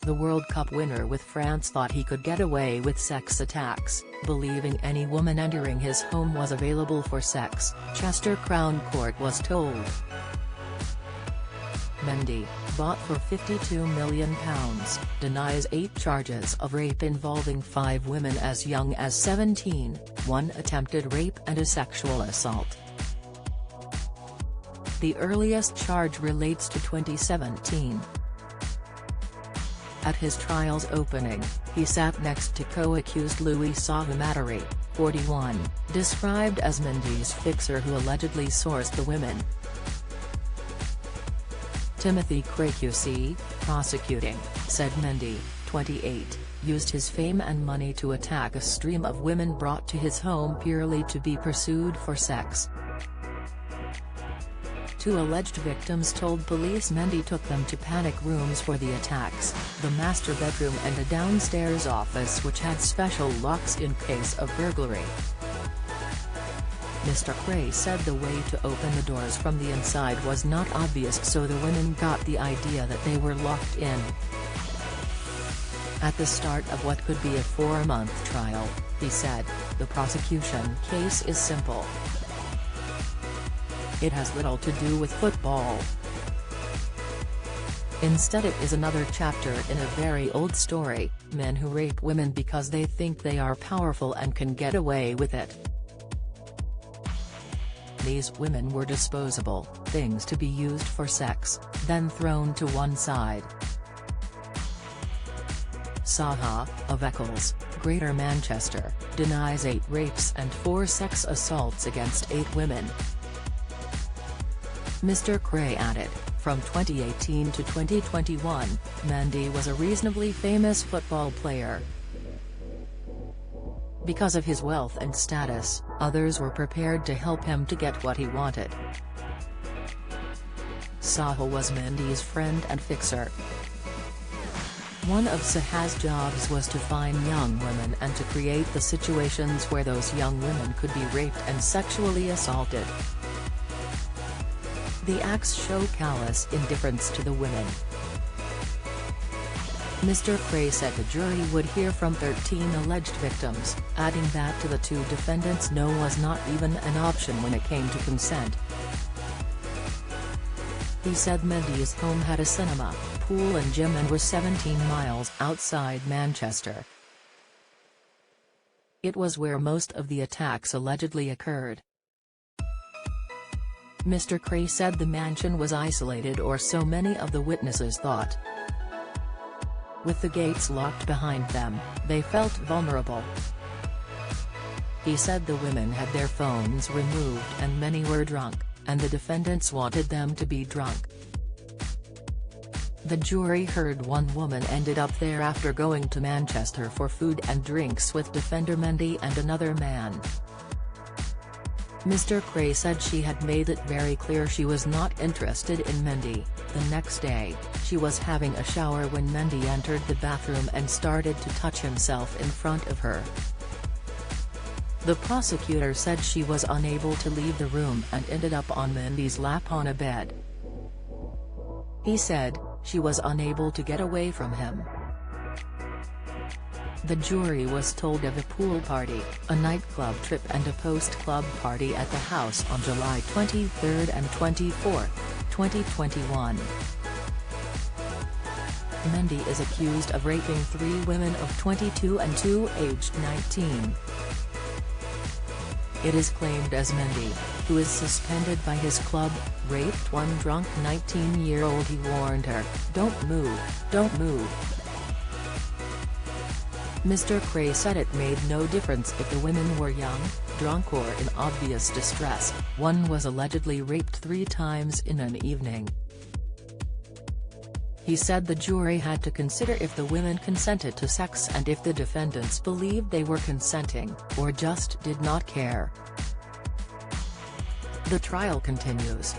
The World Cup winner with France thought he could get away with sex attacks, believing any woman entering his home was available for sex, Chester Crown Court was told. Mendy, bought for £52 million, denies 8 charges of rape involving 5 women as young as 17, 1 attempted rape and a sexual assault. The earliest charge relates to 2017. At his trial's opening, he sat next to co-accused Louis Sahumatary, 41, described as Mendy's fixer who allegedly sourced the women. Timothy Cracusey, prosecuting, said Mendy, 28, used his fame and money to attack a stream of women brought to his home purely to be pursued for sex. 2 alleged victims told police Mendy took them to panic rooms for the attacks, the master bedroom and a downstairs office which had special locks in case of burglary. Mr. Cray said the way to open the doors from the inside was not obvious, so the women got the idea that they were locked in. At the start of what could be a 4-month trial, he said, the prosecution case is simple. It has little to do with football. Instead it is another chapter in a very old story, men who rape women because they think they are powerful and can get away with it. These women were disposable, things to be used for sex, then thrown to one side. Saha, of Eccles, Greater Manchester, denies 8 rapes and 4 sex assaults against 8 women. Mr. Cray added, from 2018 to 2021, Mendy was a reasonably famous football player. Because of his wealth and status, others were prepared to help him to get what he wanted. Saha was Mendy's friend and fixer. One of Saha's jobs was to find young women and to create the situations where those young women could be raped and sexually assaulted. The acts show callous indifference to the women. Mr. Cray said the jury would hear from 13 alleged victims, adding that to the 2 defendants no was not even an option when it came to consent. He said Mendy's home had a cinema, pool and gym and was 17 miles outside Manchester. It was where most of the attacks allegedly occurred. Mr. Cray said the mansion was isolated, or so many of the witnesses thought. With the gates locked behind them, they felt vulnerable. He said the women had their phones removed and many were drunk, and the defendants wanted them to be drunk. The jury heard one woman ended up there after going to Manchester for food and drinks with defender Mendy and another man. Mr. Cray said she had made it very clear she was not interested in Mendy. The next day, she was having a shower when Mendy entered the bathroom and started to touch himself in front of her. The prosecutor said she was unable to leave the room and ended up on Mendy's lap on a bed. He said, she was unable to get away from him. The jury was told of a pool party, a nightclub trip and a post-club party at the house on July 23 and 24, 2021. Mendy is accused of raping 3 women of 22 and 2 aged 19. It is claimed as Mendy, who is suspended by his club, raped one drunk 19-year-old. He warned her, "Don't move, don't move." Mr. Cray said it made no difference if the women were young, drunk or in obvious distress. One was allegedly raped 3 times in an evening. He said the jury had to consider if the women consented to sex and if the defendants believed they were consenting, or just did not care. The trial continues.